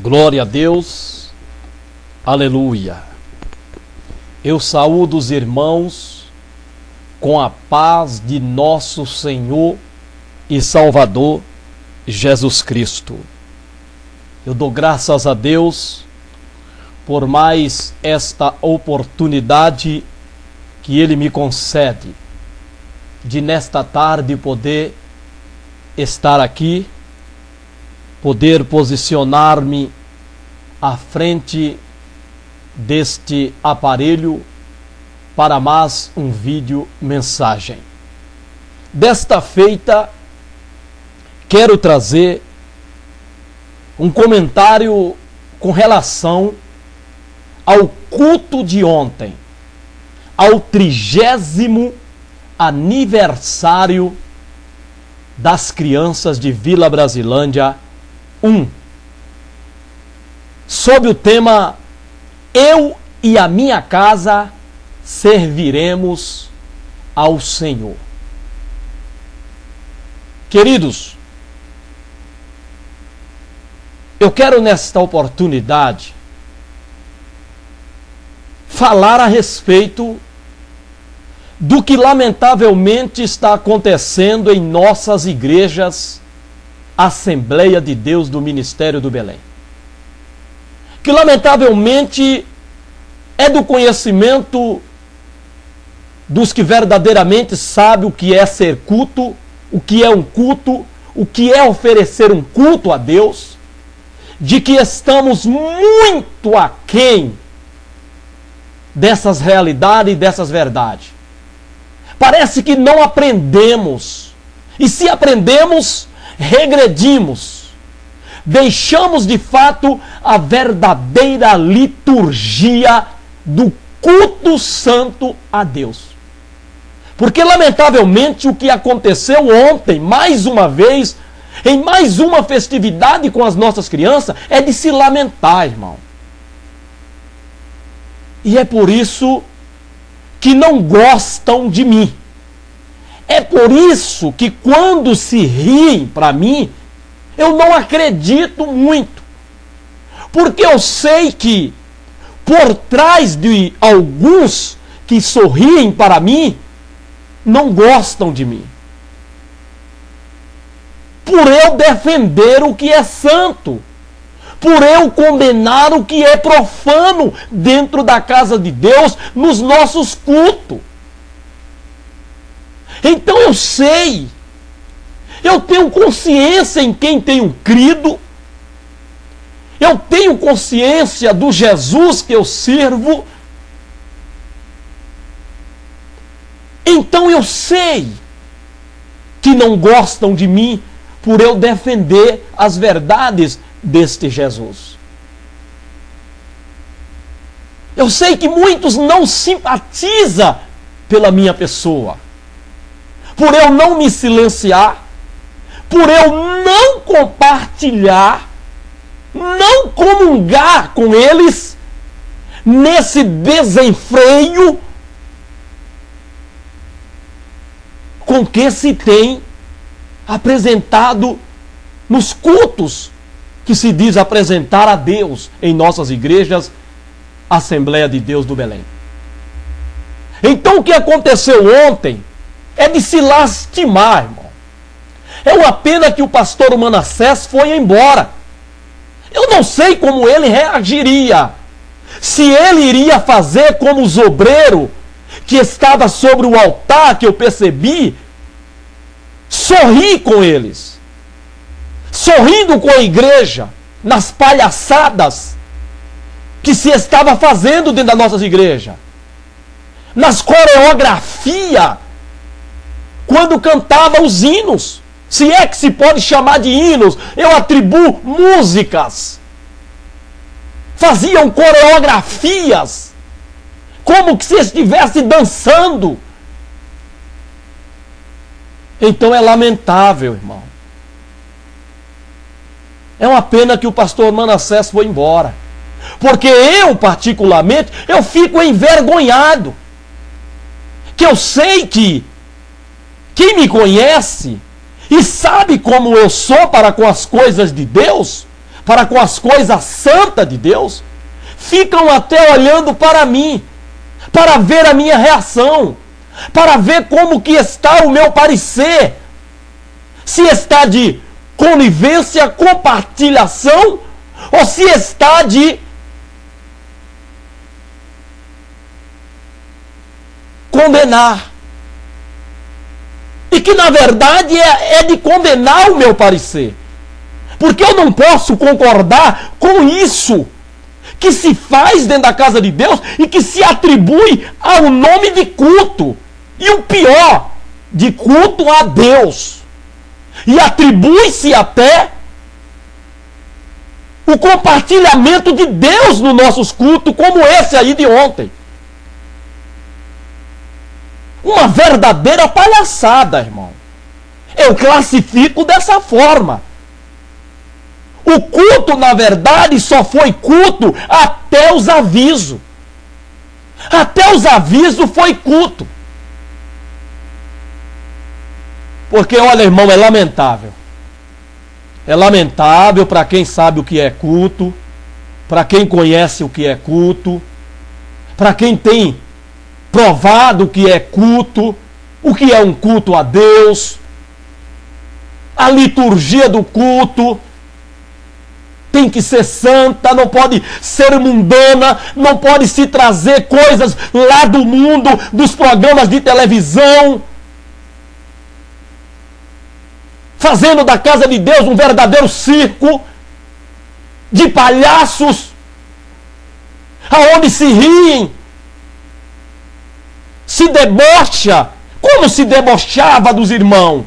Glória a Deus, aleluia. Eu saúdo os irmãos com a paz de nosso Senhor e Salvador Jesus Cristo. Eu dou graças a Deus por mais esta oportunidade que Ele me concede de nesta tarde poder estar aqui, poder posicionar-me à frente deste aparelho para mais um vídeo mensagem. Desta feita, quero trazer um comentário com relação ao culto de ontem, ao 30º aniversário das crianças de Vila Brasilândia 1, sob o tema Eu e a minha casa serviremos ao Senhor. Queridos, eu quero nesta oportunidade falar a respeito do que lamentavelmente está acontecendo em nossas igrejas Assembleia de Deus do Ministério do Belém. Que lamentavelmente é do conhecimento dos que verdadeiramente sabem o que é ser culto, o que é um culto, o que é oferecer um culto a Deus, de que estamos muito aquém dessas realidades e dessas verdades. Parece que não aprendemos, e se aprendemos, regredimos. Deixamos de fato a verdadeira liturgia do culto santo a Deus. Porque lamentavelmente o que aconteceu ontem, mais uma vez, em mais uma festividade com as nossas crianças, é de se lamentar, irmão. E é por isso que não gostam de mim. É por isso que quando se riem para mim, eu não acredito muito. Porque eu sei que por trás de alguns que sorriem para mim, não gostam de mim. Por eu defender o que é santo, por eu condenar o que é profano dentro da casa de Deus, nos nossos cultos. Então eu sei, eu tenho consciência em quem tenho crido, eu tenho consciência do Jesus que eu sirvo. Então eu sei que não gostam de mim por eu defender as verdades deste Jesus. Eu sei que muitos não simpatizam pela minha pessoa, por eu não me silenciar, por eu não compartilhar, não comungar com eles nesse desenfreio com que se tem apresentado nos cultos que se diz apresentar a Deus em nossas igrejas, Assembleia de Deus do Belém. Então o que aconteceu ontem é de se lastimar, irmão. É uma pena que o pastor Manassés foi embora. Eu não sei como ele reagiria. Se ele iria fazer como os obreiros que estava sobre o altar, que eu percebi, sorrir com eles, sorrindo com a igreja, nas palhaçadas que se estava fazendo dentro das nossas igrejas, nas coreografias, quando cantava os hinos, se é que se pode chamar de hinos, eu atribuo músicas, faziam coreografias, como que se estivesse dançando. Então é lamentável, irmão. É uma pena que o pastor Manassés foi embora. Porque eu, particularmente, eu fico envergonhado. Que eu sei que quem me conhece e sabe como eu sou para com as coisas de Deus, para com as coisas santas de Deus, ficam até olhando para mim, para ver a minha reação, para ver como que está o meu parecer, se está de conivência, compartilhação, ou se está de condenar. E que na verdade é de condenar o meu parecer. Porque eu não posso concordar com isso que se faz dentro da casa de Deus e que se atribui ao nome de culto. E o pior, de culto a Deus. E atribui-se até o compartilhamento de Deus nos nossos cultos, como esse aí de ontem. Uma verdadeira palhaçada, irmão. Eu classifico dessa forma. O culto, na verdade, só foi culto até os avisos. Até os avisos foi culto. Porque, olha, irmão, é lamentável. É lamentável para quem sabe o que é culto, para quem conhece o que é culto, para quem tem provado o que é culto, o que é um culto a Deus, a liturgia do culto tem que ser santa, não pode ser mundana, não pode se trazer coisas lá do mundo, dos programas de televisão, fazendo da casa de Deus um verdadeiro circo de palhaços, aonde se riem, se debocha, como se debochava dos irmãos.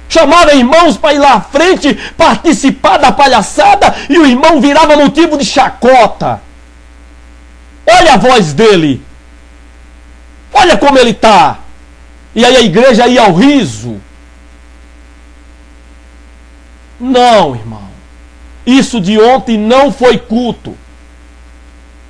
Chamava irmãos para ir lá à frente, participar da palhaçada, e o irmão virava motivo de chacota. Olha a voz dele. Olha como ele está. E aí a igreja ia ao riso. Não, irmão. Isso de ontem não foi culto.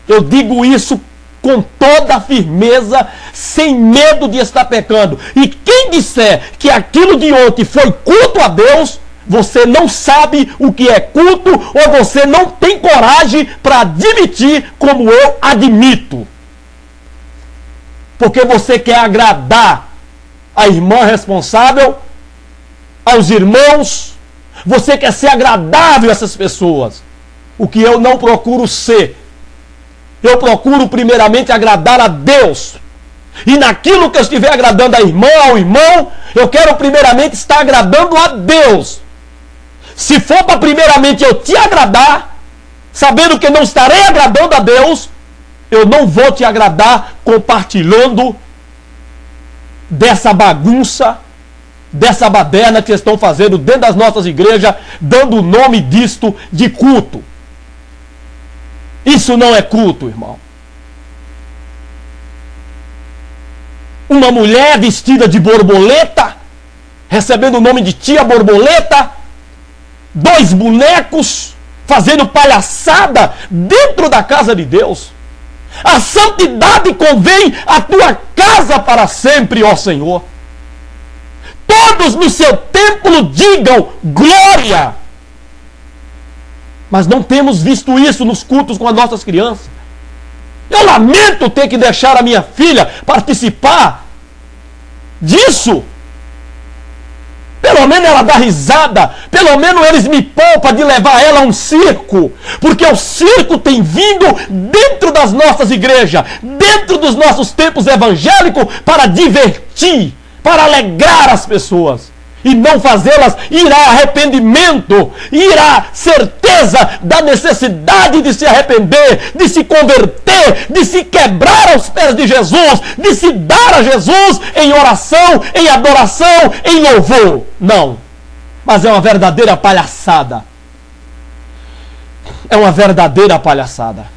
Eu digo isso com toda a firmeza, sem medo de estar pecando. E quem disser que aquilo de ontem foi culto a Deus, você não sabe o que é culto, ou você não tem coragem para admitir como eu admito. Porque você quer agradar a irmã responsável, aos irmãos, você quer ser agradável a essas pessoas. O que eu não procuro ser. Eu procuro primeiramente agradar a Deus. E naquilo que eu estiver agradando a irmã, ao irmão, eu quero primeiramente estar agradando a Deus. Se for para primeiramente eu te agradar, sabendo que não estarei agradando a Deus, eu não vou te agradar compartilhando dessa bagunça, dessa baderna que estão fazendo dentro das nossas igrejas, dando o nome disto de culto. Isso não é culto, irmão. Uma mulher vestida de borboleta, recebendo o nome de tia borboleta, 2 bonecos, fazendo palhaçada dentro da casa de Deus. A santidade convém à tua casa para sempre, ó Senhor. Todos no seu templo digam glória. Mas não temos visto isso nos cultos com as nossas crianças. Eu lamento ter que deixar a minha filha participar disso. Pelo menos ela dá risada. Pelo menos eles me poupam de levar ela a um circo. Porque o circo tem vindo dentro das nossas igrejas, dentro dos nossos templos evangélicos, para divertir, para alegrar as pessoas. E não fazê-las ir a arrependimento, ir à certeza da necessidade de se arrepender, de se converter, de se quebrar aos pés de Jesus, de se dar a Jesus em oração, em adoração, em louvor. Não. Mas é uma verdadeira palhaçada. É uma verdadeira palhaçada.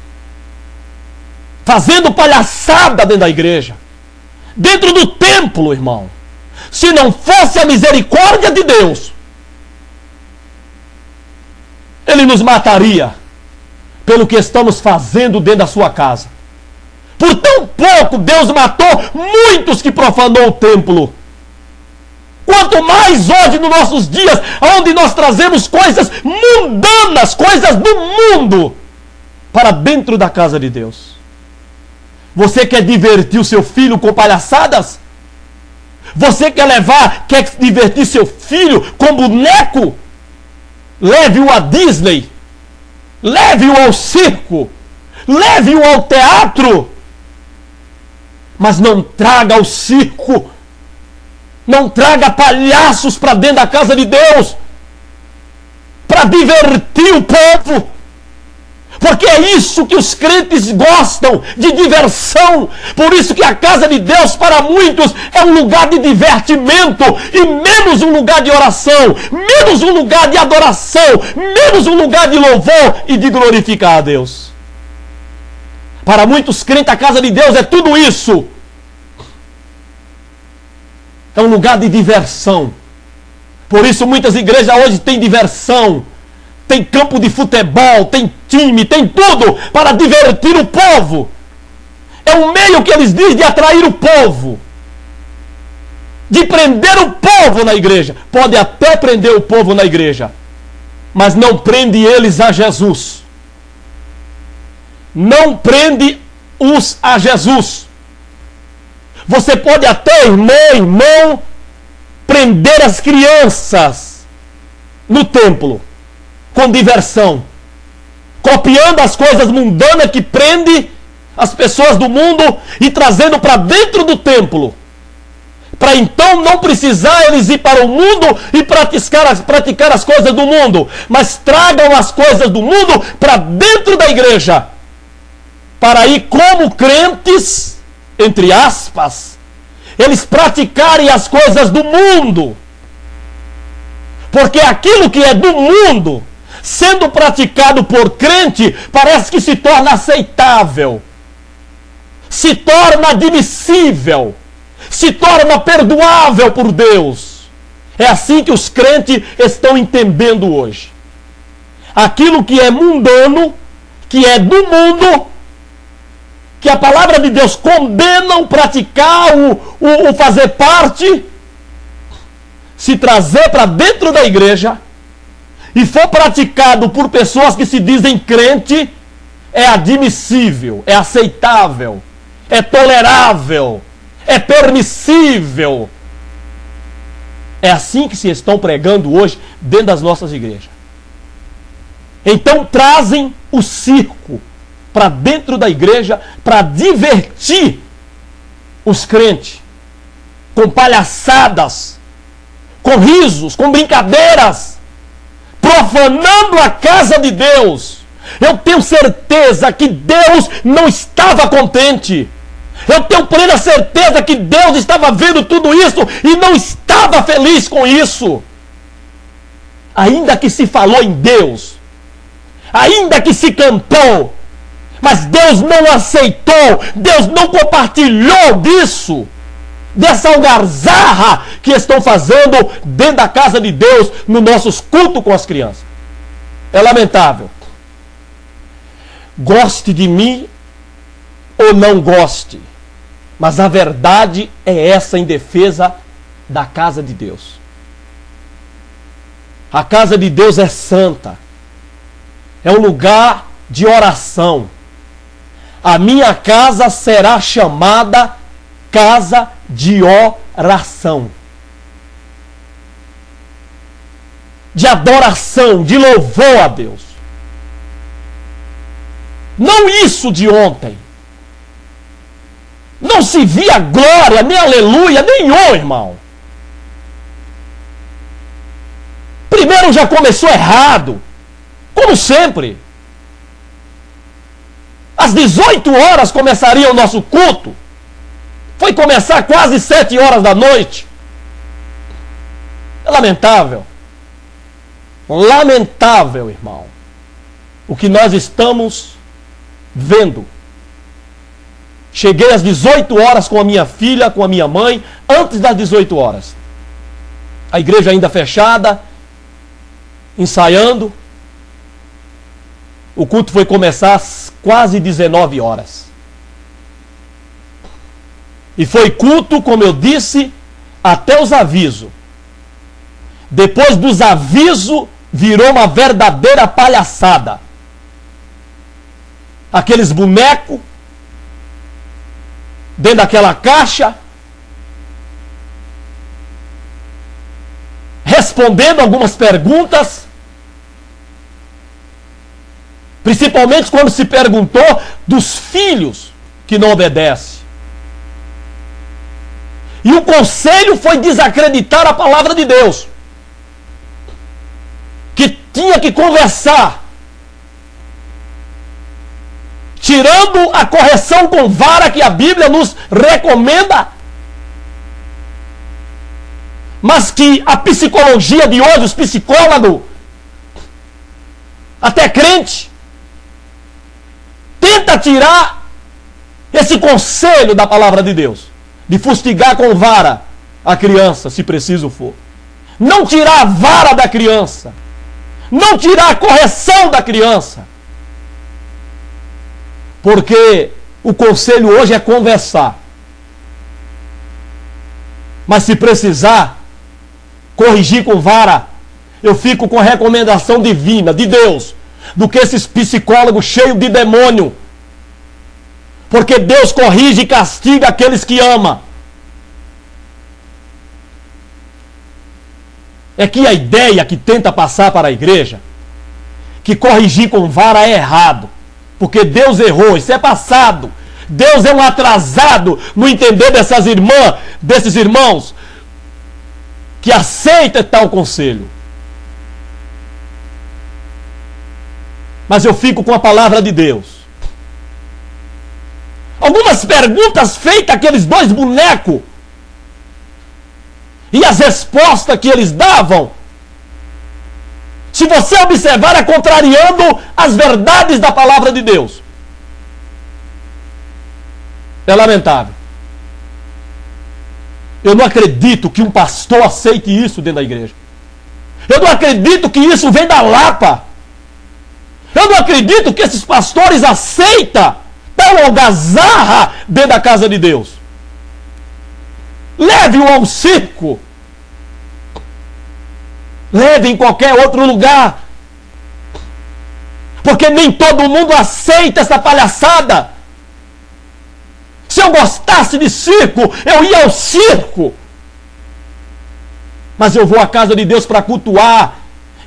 Fazendo palhaçada dentro da igreja. Dentro do templo, irmão. Se não fosse a misericórdia de Deus, Ele nos mataria pelo que estamos fazendo dentro da sua casa. Por tão pouco Deus matou muitos que profanou o templo. Quanto mais hoje nos nossos dias, onde nós trazemos coisas mundanas, coisas do mundo, para dentro da casa de Deus. Você quer divertir o seu filho com palhaçadas? Você quer divertir seu filho com boneco? Leve-o à Disney. Leve-o ao circo. Leve-o ao teatro. Mas não traga ao circo. Não traga palhaços para dentro da casa de Deus. Para divertir o povo. Porque é isso que os crentes gostam, de diversão. Por isso que a casa de Deus para muitos é um lugar de divertimento e menos um lugar de oração, menos um lugar de adoração, menos um lugar de louvor e de glorificar a Deus. Para muitos crentes a casa de Deus é tudo isso. É um lugar de diversão. Por isso muitas igrejas hoje têm diversão. Tem campo de futebol, tem time, tem tudo para divertir o povo. É um meio que eles dizem de atrair o povo. De prender o povo na igreja. Pode até prender o povo na igreja. Mas não prende eles a Jesus. Não prende-os a Jesus. Você pode até, irmão, prender as crianças no templo. Com diversão, copiando as coisas mundanas que prende as pessoas do mundo e trazendo para dentro do templo, para então não precisar eles ir para o mundo e praticar as coisas do mundo, mas tragam as coisas do mundo para dentro da igreja, para ir como crentes, entre aspas, eles praticarem as coisas do mundo, porque aquilo que é do mundo, sendo praticado por crente, parece que se torna aceitável, se torna admissível, se torna perdoável por Deus. É assim que os crentes estão entendendo hoje. Aquilo que é mundano, que é do mundo, que a palavra de Deus condena o praticar, o fazer parte, se trazer para dentro da igreja, e for praticado por pessoas que se dizem crente, é admissível, é aceitável, é tolerável, é permissível. É assim que se estão pregando hoje dentro das nossas igrejas. Então trazem o circo para dentro da igreja para divertir os crentes com palhaçadas, com risos, com brincadeiras, profanando a casa de Deus. Eu tenho certeza que Deus não estava contente. Eu tenho plena certeza que Deus estava vendo tudo isso e não estava feliz com isso. Ainda que se falou em Deus, ainda que se cantou, mas Deus não aceitou, Deus não compartilhou disso. Dessa algazarra que estão fazendo dentro da casa de Deus, nos nossos cultos com as crianças. É lamentável. Goste de mim ou não goste, mas a verdade é essa em defesa da casa de Deus. A casa de Deus é santa. É um lugar de oração. A minha casa será chamada casa de oração, de adoração, de louvor a Deus. Não isso de ontem. Não se via glória, nem aleluia, nenhum, irmão. Primeiro já começou errado, como sempre. Às 18 horas começaria o nosso culto. Foi começar quase 7 horas da noite. É lamentável. Lamentável, irmão. O que nós estamos vendo. Cheguei às 18 horas com a minha filha, com a minha mãe, antes das 18 horas. A igreja ainda fechada, ensaiando. O culto foi começar às quase 19 horas. E foi culto, como eu disse, até os avisos. depois dos avisos, virou uma verdadeira palhaçada. Aqueles bonecos dentro daquela caixa, respondendo algumas perguntas, principalmente quando se perguntou dos filhos que não obedecem. E o conselho foi desacreditar a palavra de Deus, que tinha que conversar, tirando a correção com vara que a Bíblia nos recomenda, mas que a psicologia de hoje, os psicólogos, até crente, tenta tirar esse conselho da palavra de Deus, de fustigar com vara a criança, se preciso for. Não tirar a vara da criança, não tirar a correção da criança, porque o conselho hoje é conversar. Mas se precisar corrigir com vara, eu fico com a recomendação divina de Deus, do que esses psicólogos cheios de demônio. Porque Deus corrige e castiga aqueles que ama. É que a ideia que tenta passar para a igreja, que corrigir com vara é errado, porque Deus errou, isso é passado. Deus é um atrasado no entender dessas irmãs, desses irmãos, que aceita tal conselho. Mas eu fico com a palavra de Deus. Algumas perguntas feitas àqueles dois bonecos, e as respostas que eles davam, se você observar, é contrariando as verdades da palavra de Deus. É lamentável. Eu não acredito que um pastor aceite isso dentro da igreja. Eu não acredito que isso vem da Lapa. Eu não acredito que esses pastores aceitam tal algazarra dentro da casa de Deus. Leve-o a um circo. Leve em qualquer outro lugar. Porque nem todo mundo aceita essa palhaçada. Se eu gostasse de circo, eu ia ao circo. Mas eu vou à casa de Deus para cultuar.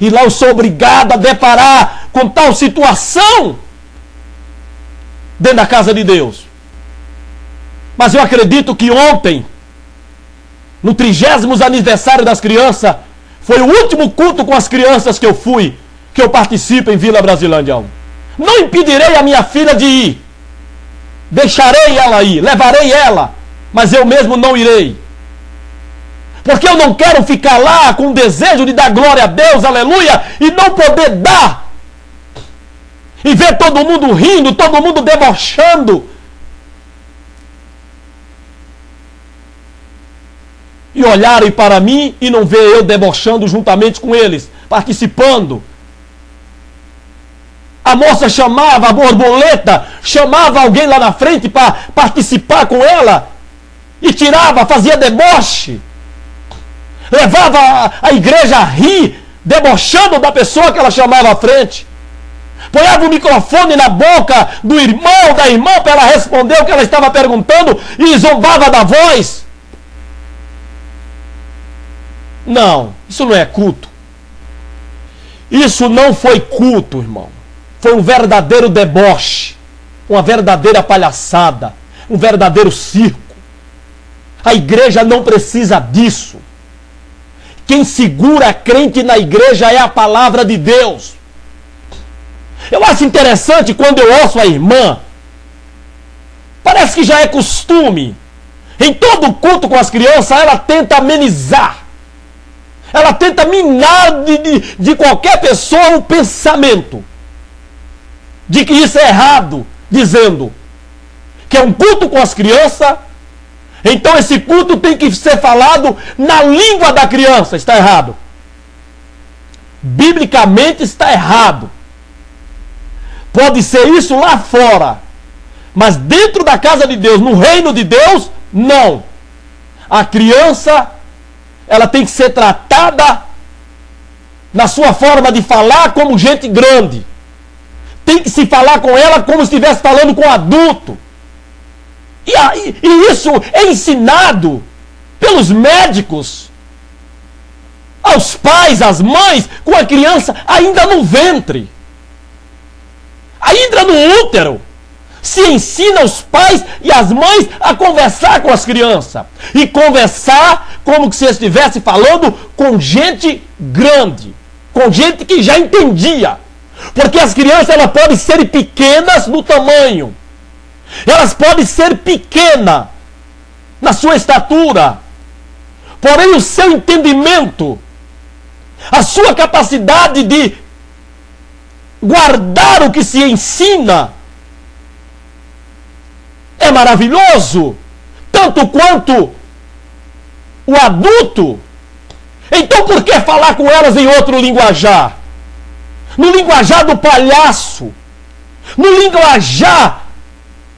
E lá eu sou obrigado a deparar com tal situação dentro da casa de Deus. Mas eu acredito que ontem, no 30º aniversário das crianças, foi o último culto com as crianças que eu fui, que eu participo em Vila Brasilândia. Não impedirei a minha filha de ir. Deixarei ela ir, levarei ela, mas eu mesmo não irei. Porque eu não quero ficar lá com o desejo de dar glória a Deus, aleluia, e não poder dar. E ver todo mundo rindo, todo mundo debochando. E olharem para mim e não ver eu debochando juntamente com eles, participando. A moça chamava, a borboleta, chamava alguém lá na frente para participar com ela. E tirava, fazia deboche. Levava a igreja a rir, debochando da pessoa que ela chamava à frente. Ponhava o microfone na boca do irmão, da irmã, para ela responder o que ela estava perguntando e zombava da voz. Não, isso não é culto. Isso não foi culto, irmão. Foi um verdadeiro deboche, uma verdadeira palhaçada, um verdadeiro circo. A igreja não precisa disso. Quem segura a crente na igreja é a palavra de Deus. Eu acho interessante quando eu ouço a irmã, parece que já é costume, em todo culto com as crianças, ela tenta amenizar. Ela tenta minar de qualquer pessoa o pensamento de que isso é errado, dizendo que é um culto com as crianças, então esse culto tem que ser falado na língua da criança. Está errado. Biblicamente está errado. Pode ser isso lá fora, mas dentro da casa de Deus, no reino de Deus, não. A criança, ela tem que ser tratada na sua forma de falar como gente grande. Tem que se falar com ela como se estivesse falando com adulto. E isso é ensinado pelos médicos aos pais, às mães, com a criança ainda no ventre, ainda no útero. Se ensina os pais e as mães a conversar com as crianças. E conversar como se estivesse falando com gente grande, com gente que já entendia. Porque as crianças, elas podem ser pequenas no tamanho, elas podem ser pequenas na sua estatura, porém o seu entendimento, a sua capacidade de guardar o que se ensina é maravilhoso, tanto quanto o adulto. Então por que falar com elas em outro linguajar? No linguajar do palhaço, no linguajar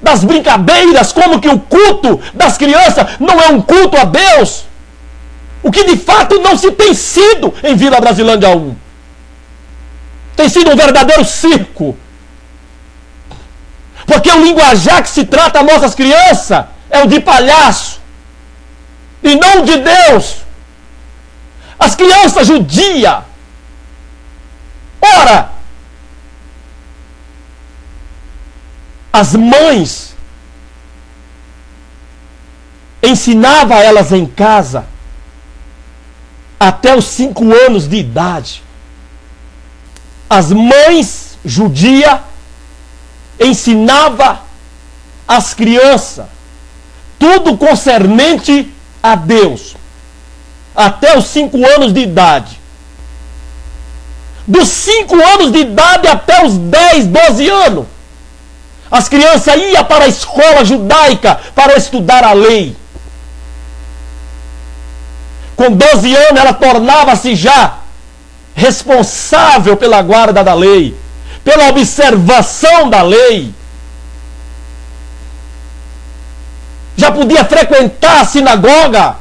das brincadeiras, como que o culto das crianças não é um culto a Deus, o que de fato não se tem sido em Vila Brasilândia 1. Tem sido um verdadeiro circo. Porque o linguajar que se trata a nossas crianças é o de palhaço e não o de Deus. As crianças judias, ora, as mães ensinavam elas em casa até os 5 anos de idade. As mães judias ensinavam às crianças tudo concernente a Deus até os 5 anos de idade. Dos 5 anos de idade até os 10, 12 anos, as crianças iam para a escola judaica para estudar a lei. Com 12 anos ela tornava-se já responsável pela guarda da lei, pela observação da lei. Já podia frequentar a sinagoga.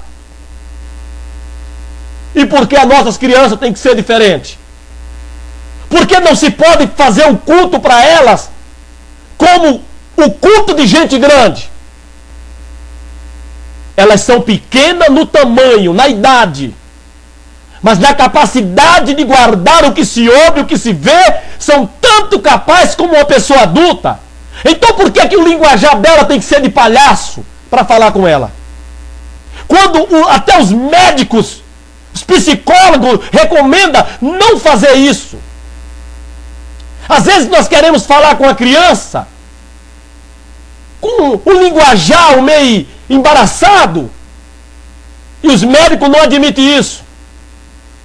E por que as nossas crianças têm que ser diferentes? Por que não se pode fazer um culto para elas como o culto de gente grande? Elas são pequenas no tamanho, na idade, mas na capacidade de guardar o que se ouve, o que se vê, são tanto capazes como uma pessoa adulta. Então por que o linguajar dela tem que ser de palhaço para falar com ela? Quando até os médicos, os psicólogos recomendam não fazer isso. Às vezes nós queremos falar com a criança com um linguajar meio embaraçado, e os médicos não admitem isso.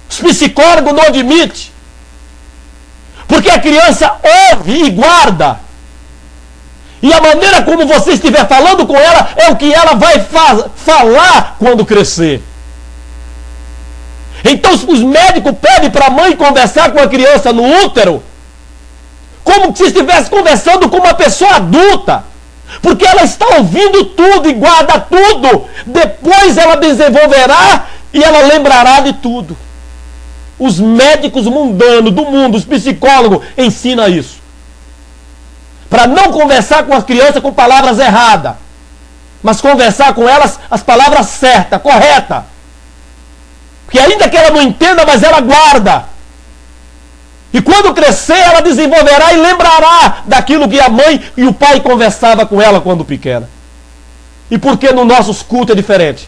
Os psicólogos não admitem. Porque a criança ouve e guarda. E a maneira como você estiver falando com ela é o que ela vai falar quando crescer. Então os médicos pedem para a mãe conversar com a criança no útero como se estivesse conversando com uma pessoa adulta. Porque ela está ouvindo tudo e guarda tudo. Depois ela desenvolverá e ela lembrará de tudo. Os médicos mundanos do mundo, os psicólogos, ensinam isso. Para não conversar com as crianças com palavras erradas, mas conversar com elas as palavras certas, corretas. Porque ainda que ela não entenda, mas ela guarda. E quando crescer, ela desenvolverá e lembrará daquilo que a mãe e o pai conversavam com ela quando pequena. E por que nos nossos cultos é diferente?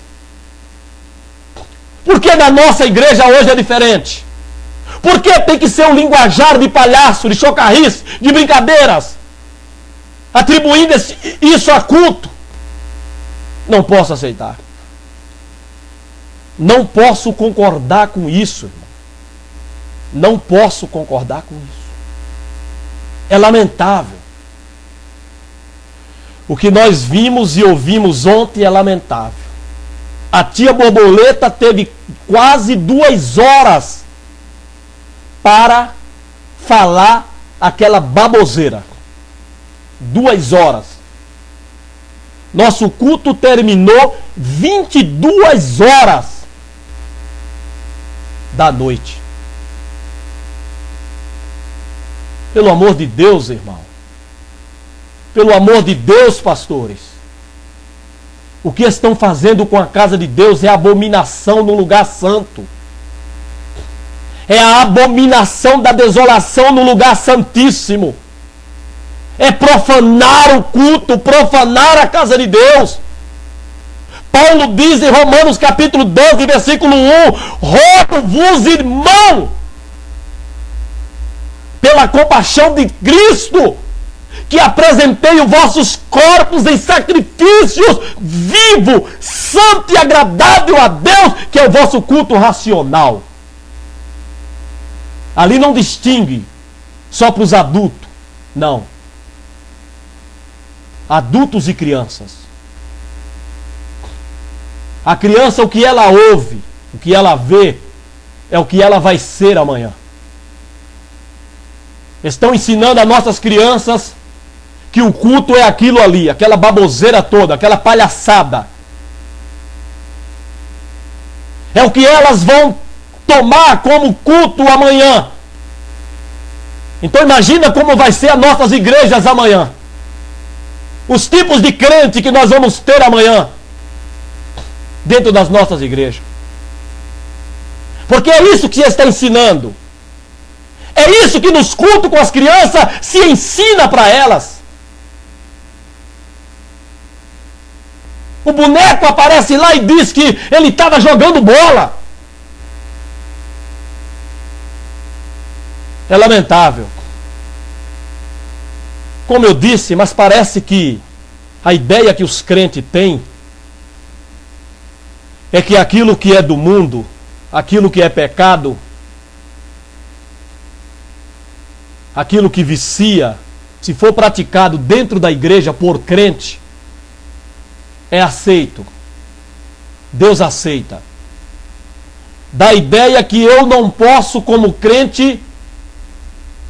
Por que na nossa igreja hoje é diferente? Por que tem que ser um linguajar de palhaço, de chocarrice, de brincadeiras? Atribuindo isso a culto? Não posso aceitar. Não posso concordar com isso, irmão. Não posso concordar com isso. É lamentável. O que nós vimos e ouvimos ontem é lamentável. A tia Borboleta teve quase 2 horas para falar aquela baboseira. 2 horas. Nosso culto terminou 22 horas da noite. Pelo amor de Deus, irmão. Pelo amor de Deus, pastores. O que estão fazendo com a casa de Deus é abominação no lugar santo. É a abominação da desolação no lugar santíssimo. É profanar o culto, profanar a casa de Deus. Paulo diz em Romanos capítulo 12, versículo 1: rogo-vos, irmão, pela compaixão de Cristo, que apresentei os vossos corpos em sacrifícios vivo, santo e agradável a Deus, que é o vosso culto racional. Ali não distingue só para os adultos, não. Adultos e crianças. A criança, o que ela ouve, o que ela vê, é o que ela vai ser amanhã. Estão ensinando a nossas crianças que o culto é aquilo ali, aquela baboseira toda, aquela palhaçada. É o que elas vão tomar como culto amanhã. Então imagina como vai ser as nossas igrejas amanhã. Os tipos de crente que nós vamos ter amanhã dentro das nossas igrejas. Porque é isso que se está ensinando. É isso que nos cultos com as crianças se ensina para elas. O boneco aparece lá e diz que ele estava jogando bola. É lamentável. Como eu disse, mas parece que a ideia que os crentes têm é que aquilo que é do mundo, aquilo que é pecado, aquilo que vicia, se for praticado dentro da igreja por crente, é aceito. Deus aceita. Da ideia que eu não posso, como crente,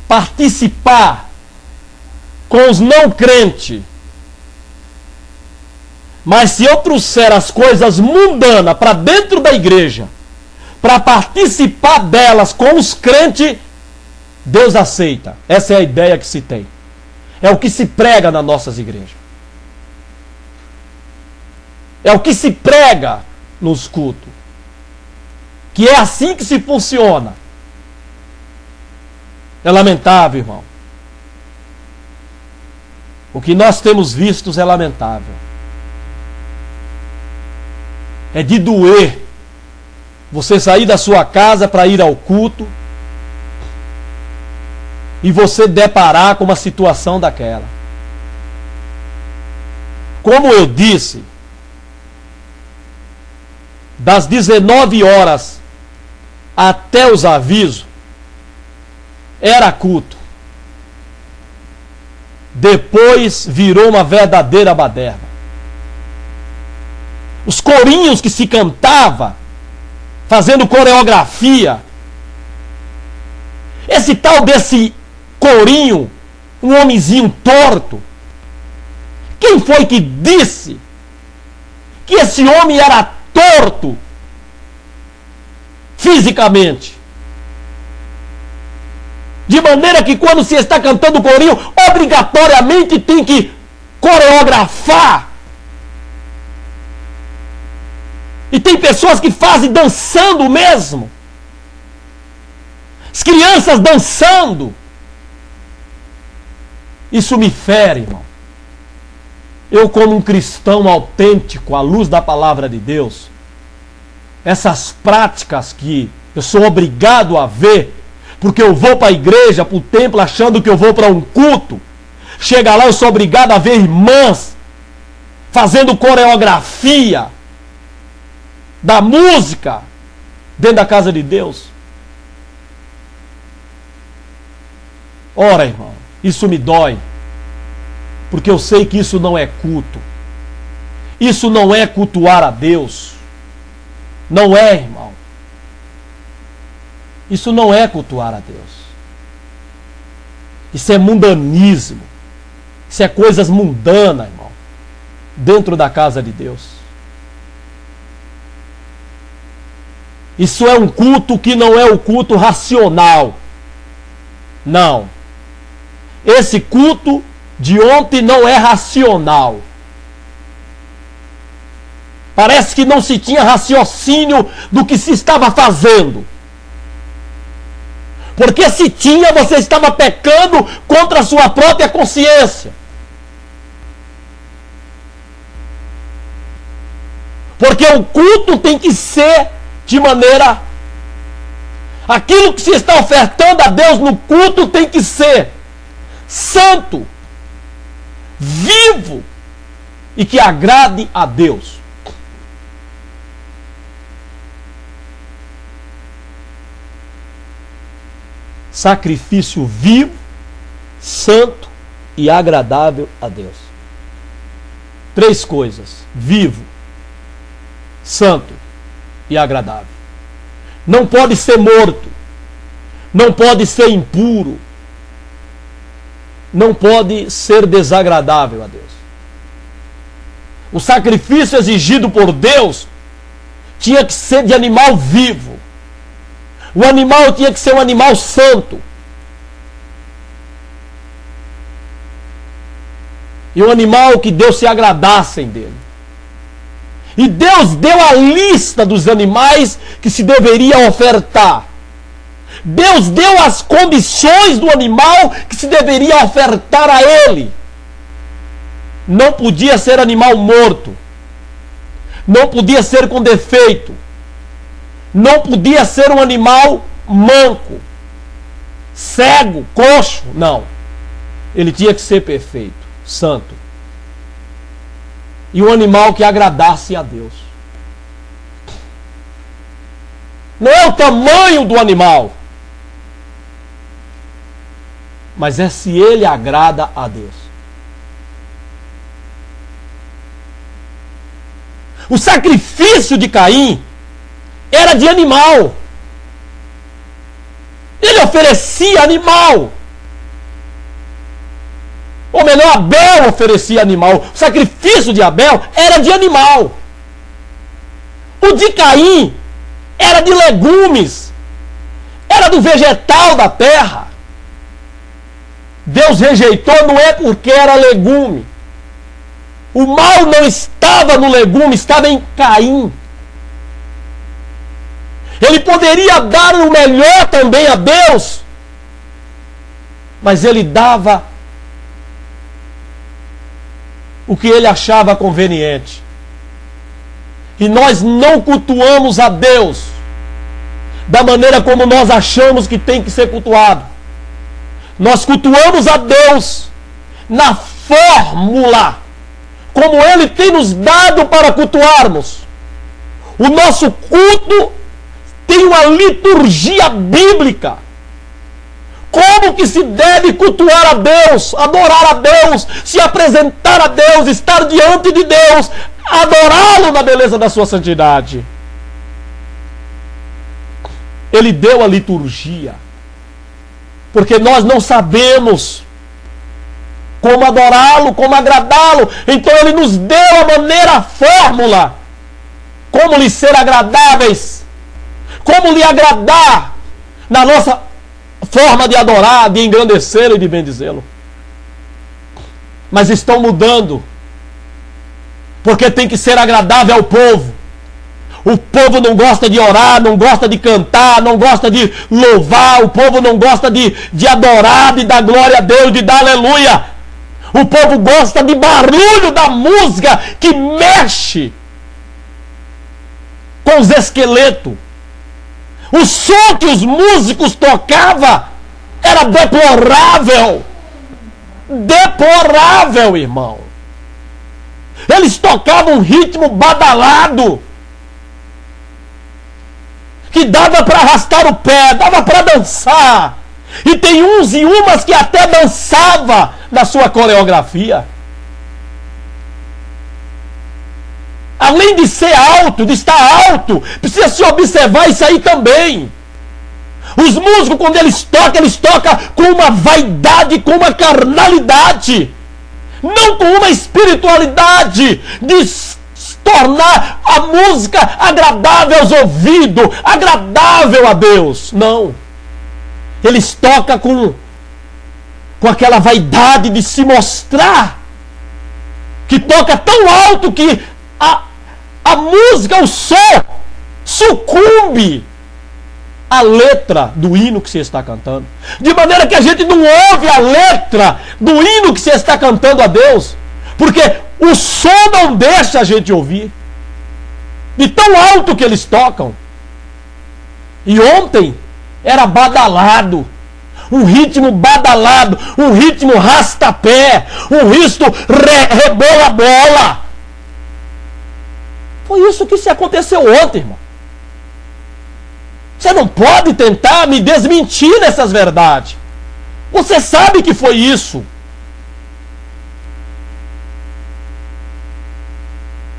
participar com os não crentes. Mas se eu trouxer as coisas mundanas para dentro da igreja, para participar delas com os crentes, Deus aceita. Essa é a ideia que se tem. É o que se prega nas nossas igrejas. É o que se prega nos cultos. Que é assim que se funciona. É lamentável, irmão. O que nós temos visto é lamentável. É de doer você sair da sua casa para ir ao culto e você deparar com uma situação daquela. Como eu disse, das 19 horas até os avisos, era culto. Depois virou uma verdadeira baderna. Os corinhos que se cantava, fazendo coreografia. Esse tal desse corinho, um homenzinho torto. Quem foi que disse que esse homem era torto fisicamente? De maneira que quando se está cantando corinho, obrigatoriamente tem que coreografar. E tem pessoas que fazem dançando mesmo. As crianças dançando. Isso me fere, irmão. Eu, como um cristão autêntico, à luz da palavra de Deus, essas práticas que eu sou obrigado a ver, porque eu vou para a igreja, para o templo, achando que eu vou para um culto. Chega lá, eu sou obrigado a ver irmãs fazendo coreografia da música dentro da casa de Deus. Ora, irmão, isso me dói, porque eu sei que isso não é culto. Isso não é cultuar a Deus. Não é, irmão. Isso não é cultuar a Deus. Isso é mundanismo. Isso é coisas mundanas, irmão, dentro da casa de Deus. Isso é um culto que não é o culto racional. Não. esse culto de ontem não é racional. Parece que não se tinha raciocínio do que se estava fazendo. Porque se tinha, você estava pecando contra a sua própria consciência. Porque o culto tem que ser de maneira... Aquilo que se está ofertando a Deus no culto tem que ser santo, vivo e que agrade a Deus. Sacrifício vivo, santo e agradável a Deus. 3 coisas: vivo, santo e agradável. Não pode ser morto, não pode ser impuro, não pode ser desagradável a Deus. O sacrifício exigido por Deus tinha que ser de animal vivo. O animal tinha que ser um animal santo. E um animal que Deus se agradasse dele. E Deus deu a lista dos animais que se deveria ofertar. Deus deu as condições do animal que se deveria ofertar a ele. Não podia ser animal morto. Não podia ser com defeito. Não podia ser um animal manco, cego, coxo. Não. Ele tinha que ser perfeito, santo. E um animal que agradasse a Deus. Não é o tamanho do animal, mas é se ele agrada a Deus. O sacrifício de Caim era de animal. Ele oferecia animal. Ou melhor, Abel oferecia animal. O sacrifício de Abel era de animal. O de Caim era de legumes. Era do vegetal da terra. Deus rejeitou não é porque era legume. O mal não estava no legume, estava em Caim. Ele poderia dar o melhor também a Deus, mas ele dava o que ele achava conveniente. E nós não cultuamos a Deus da maneira como nós achamos que tem que ser cultuado. Nós cultuamos a Deus na fórmula como Ele tem nos dado para cultuarmos. O nosso culto tem uma liturgia bíblica. Como que se deve cultuar a Deus, adorar a Deus, se apresentar a Deus, estar diante de Deus, adorá-lo na beleza da sua santidade. Ele deu a liturgia, porque nós não sabemos como adorá-lo, como agradá-lo. Então ele nos deu a maneira, a fórmula, como lhe ser agradáveis, como lhe agradar na nossa forma de adorar, de engrandecer e de bendizê-lo. Mas estão mudando, porque tem que ser agradável ao povo. O povo não gosta de orar, não gosta de cantar, não gosta de louvar, o povo não gosta de adorar, de dar glória a Deus, de dar aleluia. O povo gosta de barulho da música que mexe com os esqueletos. O som que os músicos tocavam era deplorável. Deplorável, irmão. Eles tocavam um ritmo badalado que dava para arrastar o pé, dava para dançar. E tem uns e umas que até dançava na sua coreografia. Além de ser alto, de estar alto, precisa se observar isso aí também. Os músicos, quando eles tocam com uma vaidade, com uma carnalidade, não com uma espiritualidade de tornar a música agradável aos ouvidos, agradável a Deus. Não. Eles tocam com com aquela vaidade de se mostrar, que toca tão alto que a música, o som, sucumbe à letra do hino que você está cantando. De maneira que a gente não ouve a letra do hino que você está cantando a Deus, porque o som não deixa a gente ouvir, de tão alto que eles tocam. E ontem era badalado, um ritmo badalado, um ritmo rastapé, um ritmo rebola-bola. Foi isso que se aconteceu ontem, irmão. Você não pode tentar me desmentir nessas verdades. Você sabe que foi isso.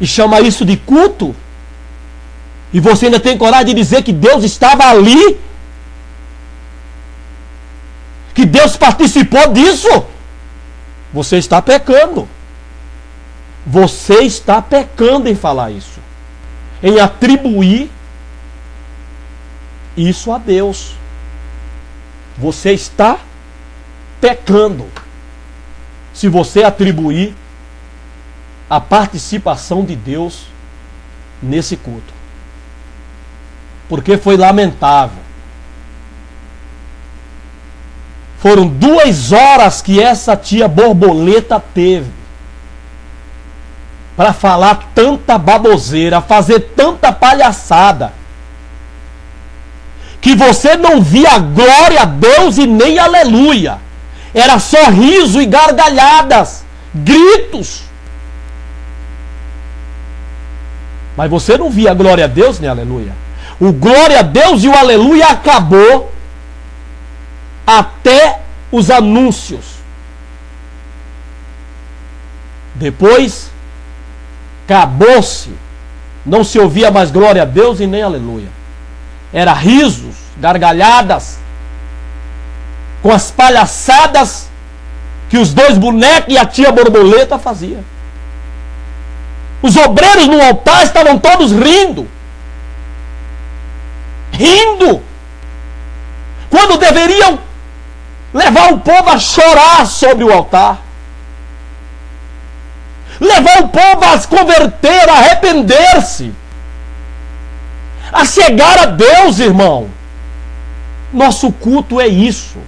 E chama isso de culto? E você ainda tem coragem de dizer que Deus estava ali? Que Deus participou disso? Você está pecando. Você está pecando em falar isso, em atribuir isso a Deus. Você está pecando se você atribuir a participação de Deus nesse culto. Porque foi lamentável. Foram 2 horas que essa tia Borboleta teve para falar tanta baboseira, fazer tanta palhaçada, que você não via glória a Deus e nem aleluia. Era só riso e gargalhadas, gritos. Mas você não via glória a Deus nem aleluia. O glória a Deus e o aleluia acabou até os anúncios. Depois acabou-se. Não se ouvia mais glória a Deus e nem aleluia. Era risos, gargalhadas, com as palhaçadas que os 2 bonecos e a tia Borboleta faziam. Os obreiros no altar estavam todos rindo. Rindo. Quando deveriam levar o povo a chorar sobre o altar. Levar o povo a se converter, a arrepender-se. A chegar a Deus, irmão. Nosso culto é isso.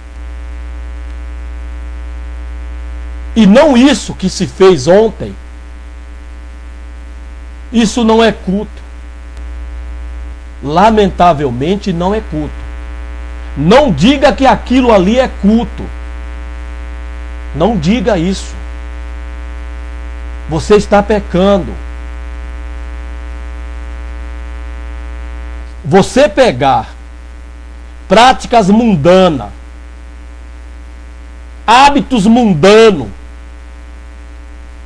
E não isso que se fez ontem. Isso não é culto. Lamentavelmente não é culto. Não diga que aquilo ali é culto. Não diga isso. Você está pecando. Você pegar práticas mundanas, hábitos mundanos,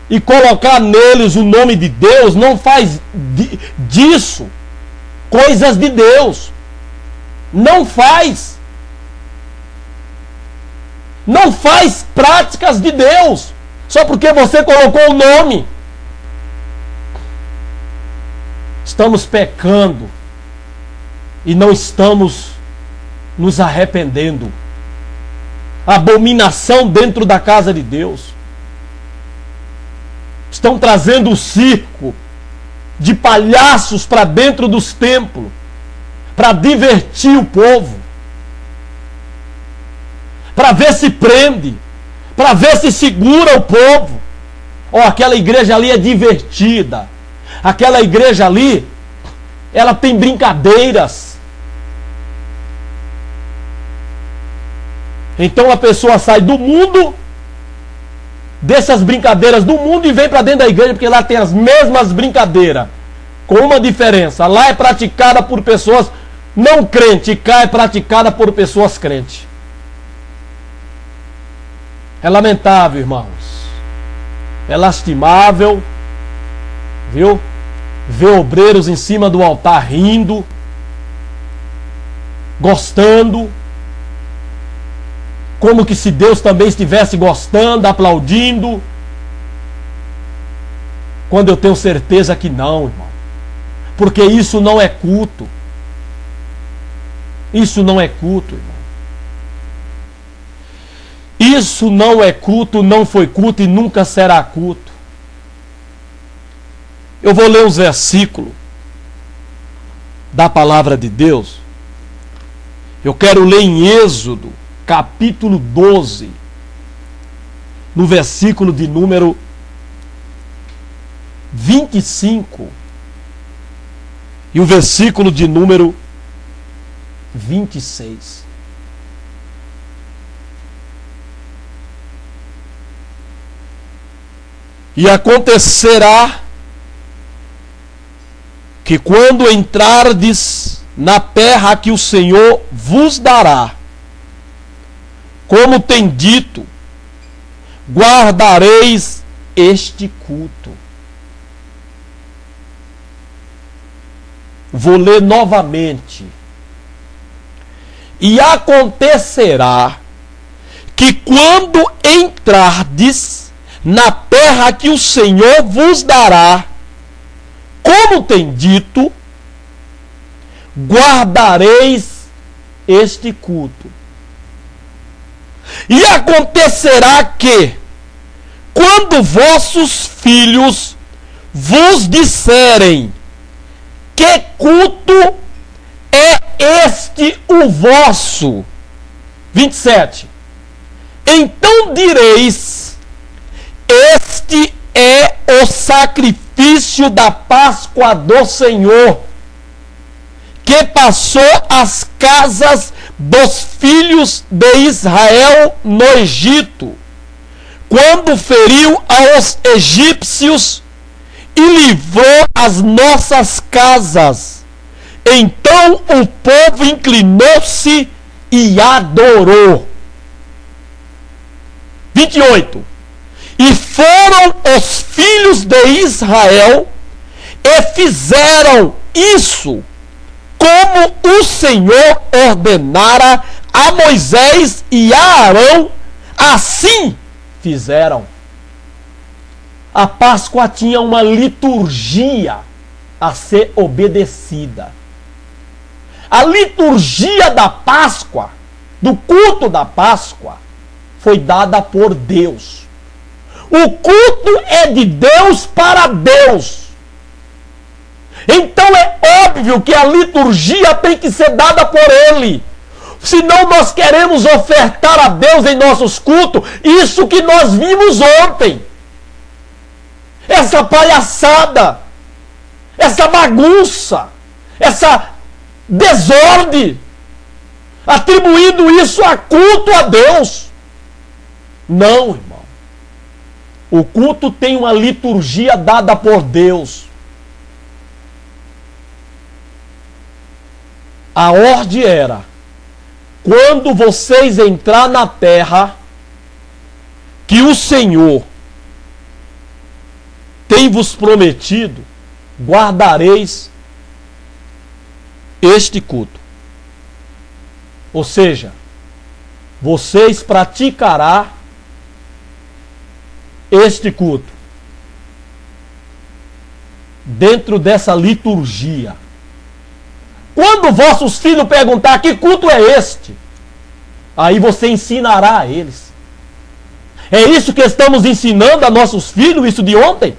e colocar neles o nome de Deus, não faz disso coisas de Deus. Não faz. Não faz práticas de Deus só porque você colocou o nome. Estamos pecando e não estamos nos arrependendo. Abominação dentro da casa de Deus. Estão trazendo o circo de palhaços para dentro dos templos, para divertir o povo, para ver se prende, para ver se segura o povo. Aquela igreja ali é divertida, aquela igreja ali, ela tem brincadeiras. Então a pessoa sai do mundo, dessas brincadeiras do mundo, e vem para dentro da igreja, porque lá tem as mesmas brincadeiras, com uma diferença: lá é praticada por pessoas não crentes, e cá é praticada por pessoas crentes. É lamentável, irmãos. É lastimável, viu? Ver obreiros em cima do altar rindo, gostando, como que se Deus também estivesse gostando, aplaudindo, quando eu tenho certeza que não, irmão. Porque isso não é culto. Isso não é culto, irmão. isso não é culto, não foi culto e nunca será culto. Eu vou ler os versículos da palavra de Deus. Eu quero ler em Êxodo, capítulo 12, no versículo de número 25 e o versículo de número 26. E acontecerá que quando entrardes na terra que o Senhor vos dará, como tem dito, guardareis este culto. Vou ler novamente. E acontecerá que quando entrardes na terra que o Senhor vos dará, como tem dito, guardareis este culto. E acontecerá que, quando vossos filhos vos disserem: que culto é este o vosso? 27. Então direis: este é o sacrifício da Páscoa do Senhor, que passou as casas dos filhos de Israel no Egito, quando feriu aos egípcios e livrou as nossas casas. Então o povo inclinou-se e adorou. 28. E foram os filhos de Israel e fizeram isso, como o Senhor ordenara a Moisés e a Arão, assim fizeram. A Páscoa tinha uma liturgia a ser obedecida. A liturgia da Páscoa, do culto da Páscoa, foi dada por Deus. O culto é de Deus para Deus. Então é óbvio que a liturgia tem que ser dada por Ele. Senão nós queremos ofertar a Deus em nossos cultos isso que nós vimos ontem. Essa palhaçada, essa bagunça, essa desordem, atribuindo isso a culto a Deus. Não, irmão. O culto tem uma liturgia dada por Deus. A ordem era: quando vocês entrar na terra que o Senhor tem vos prometido, guardareis este culto. Ou seja, vocês praticarão este culto dentro dessa liturgia. Quando vossos filhos perguntar que culto é este, aí você ensinará a eles. É isso que estamos ensinando a nossos filhos, isso de ontem?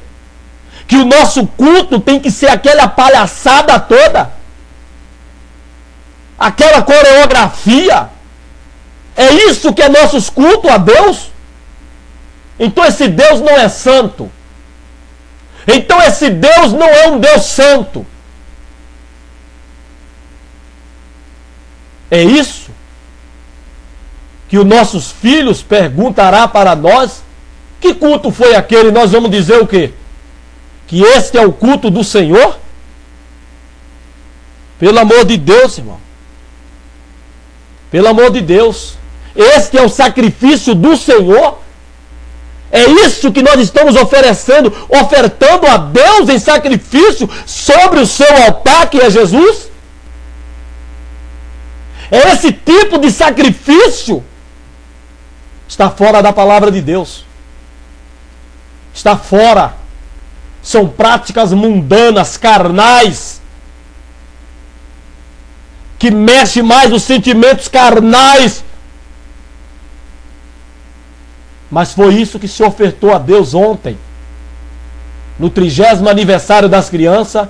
Que o nosso culto tem que ser aquela palhaçada toda? Aquela coreografia? É isso que é nossos cultos a Deus? Então esse Deus não é santo. Então esse Deus não é um Deus santo. É isso que os nossos filhos perguntará para nós: que culto foi aquele? Nós vamos dizer o quê? Que este é o culto do Senhor? Pelo amor de Deus, irmão. Pelo amor de Deus. Este é o sacrifício do Senhor? É isso que nós estamos oferecendo, ofertando a Deus em sacrifício sobre o seu altar, que é Jesus? É esse tipo de sacrifício? Está fora da palavra de Deus. Está fora. São práticas mundanas, carnais, que mexem mais os sentimentos carnais Mas foi isso que se ofertou a Deus ontem, no 30º aniversário das crianças,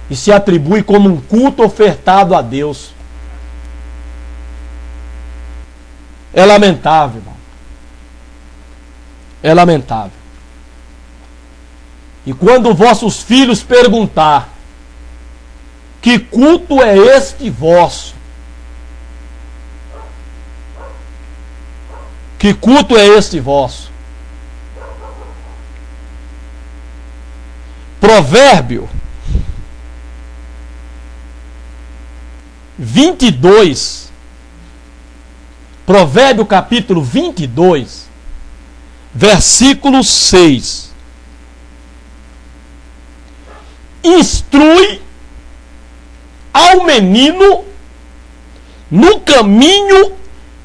e se atribui como um culto ofertado a Deus. É lamentável, irmão. É lamentável. E quando vossos filhos perguntar: que culto é este vosso? Que culto é este vosso? Provérbio 22. Provérbio capítulo 22, versículo 6. Instrui ao menino no caminho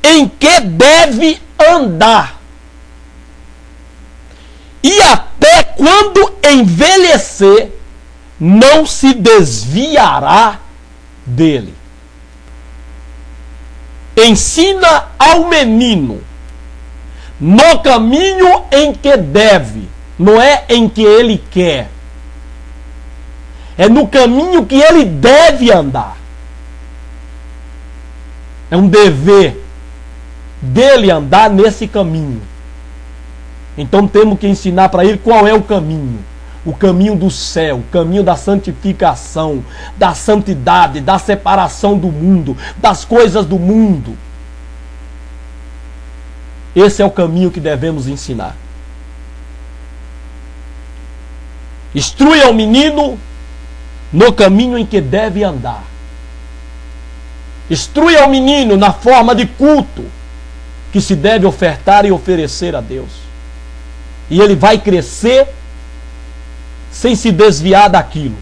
em que deve andar, e até quando envelhecer, não se desviará dele. Ensina ao menino no caminho em que deve, não é em que ele quer, é no caminho que ele deve andar. É um dever dele andar nesse caminho. Então temos que ensinar para ele qual é o caminho. O caminho do céu, o caminho da santificação, da santidade, da separação do mundo, das coisas do mundo. Esse é o caminho que devemos ensinar. Instrui ao menino no caminho em que deve andar. Instrui ao menino na forma de culto que se deve ofertar e oferecer a Deus. E ele vai crescer sem se desviar daquilo.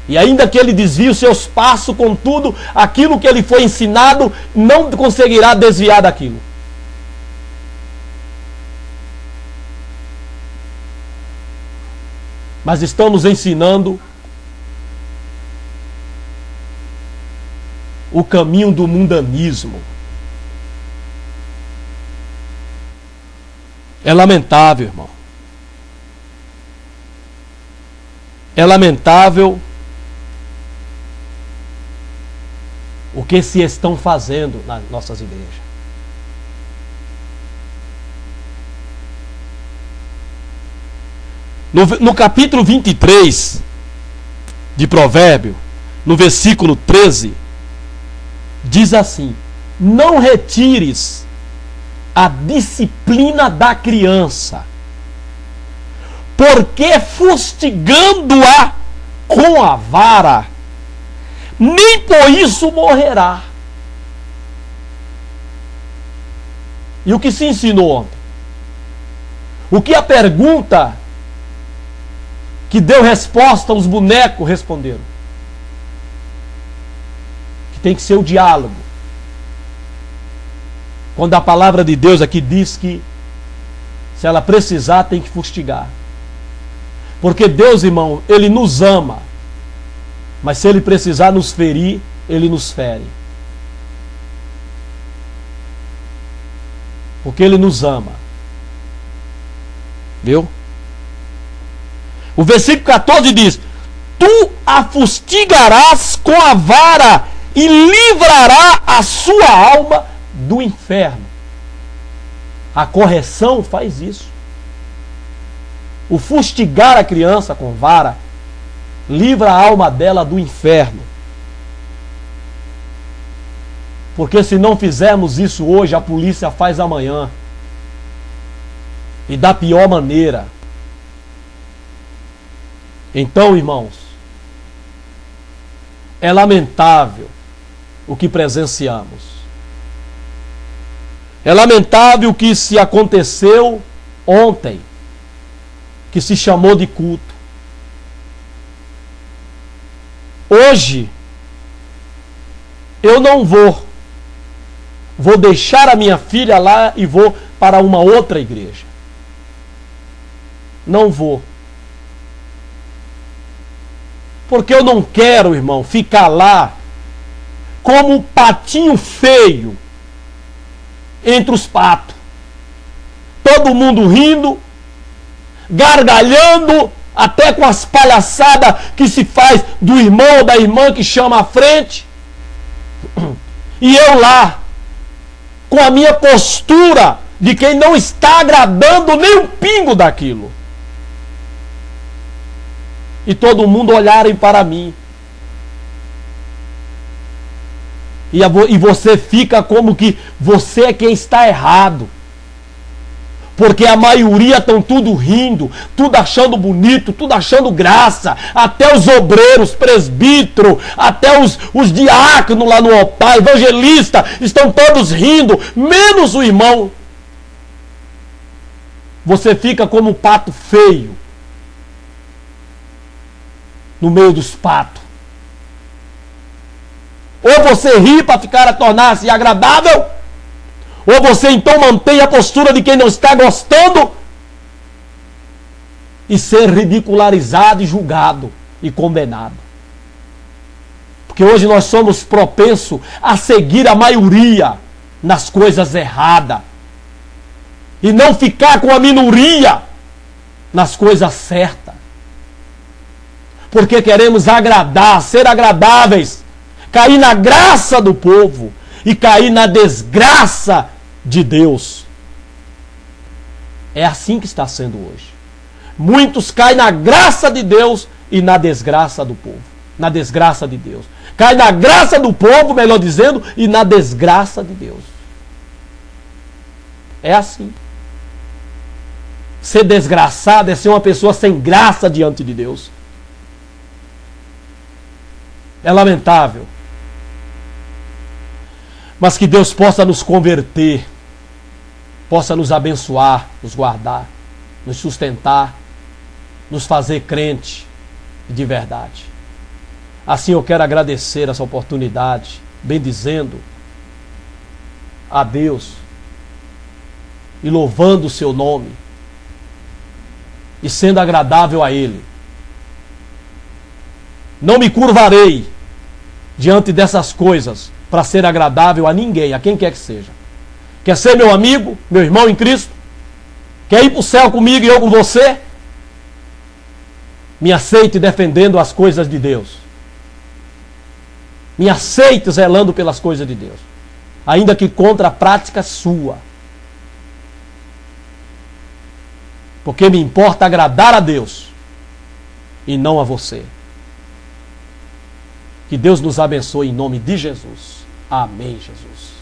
E ainda que ele desvie os seus passos, contudo, aquilo que ele foi ensinado não conseguirá desviar daquilo. Mas estamos ensinando o caminho do mundanismo. É lamentável, irmão. É lamentável o que se estão fazendo nas nossas igrejas. No capítulo 23 de Provérbio, no versículo 13, diz assim: não retires a disciplina da criança, porque fustigando-a com a vara, nem por isso morrerá. E o que se ensinou ontem? O que a pergunta que deu resposta, os bonecos responderam? Que tem que ser o diálogo. Quando a palavra de Deus aqui diz que se ela precisar tem que fustigar. Porque Deus, irmão, Ele nos ama. Mas se Ele precisar nos ferir, Ele nos fere. Porque Ele nos ama. Viu? O versículo 14 diz: tu a fustigarás com a vara e livrará a sua alma do inferno. A correção faz isso. O fustigar a criança com vara livra a alma dela do inferno. Porque se não fizermos isso hoje, a polícia faz amanhã. E da pior maneira. Então, irmãos, é lamentável o que presenciamos. É lamentável o que se aconteceu ontem, que se chamou de culto. Hoje, eu não vou deixar a minha filha lá e vou para uma outra igreja. Não vou. Porque eu não quero, irmão, ficar lá como um patinho feio entre os patos. Todo mundo rindo, gargalhando, até com as palhaçadas que se faz do irmão ou da irmã que chama à frente. E eu lá, com a minha postura de quem não está agradando nem um pingo daquilo. E todo mundo olharem para mim. E você fica como que você é quem está errado. Porque a maioria estão tudo rindo, tudo achando bonito, tudo achando graça. Até os obreiros, presbíteros, até os diáconos lá no altar, evangelista, estão todos rindo, menos o irmão. Você fica como um pato feio no meio dos patos. Ou você ri para tornar-se agradável, ou você então mantém a postura de quem não está gostando e ser ridicularizado e julgado e condenado. Porque hoje nós somos propensos a seguir a maioria nas coisas erradas e não ficar com a minoria nas coisas certas. Porque queremos agradar, ser agradáveis, cair na graça do povo e cair na desgraça de Deus. É assim que está sendo hoje. Muitos caem na graça de Deus e na desgraça do povo. Na desgraça de Deus. Cai na graça do povo, melhor dizendo, e na desgraça de Deus. É assim. Ser desgraçado é ser uma pessoa sem graça diante de Deus. É lamentável. Mas que Deus possa nos converter, possa nos abençoar, nos guardar, nos sustentar, nos fazer crente de verdade. Assim eu quero agradecer essa oportunidade, bendizendo a Deus e louvando o seu nome e sendo agradável a Ele. Não me curvarei diante dessas coisas para ser agradável a ninguém, a quem quer que seja. Quer ser meu amigo, meu irmão em Cristo? Quer ir para o céu comigo e eu com você? Me aceite defendendo as coisas de Deus. Me aceite zelando pelas coisas de Deus. Ainda que contra a prática sua. Porque me importa agradar a Deus e não a você. Que Deus nos abençoe em nome de Jesus. Amém, Jesus.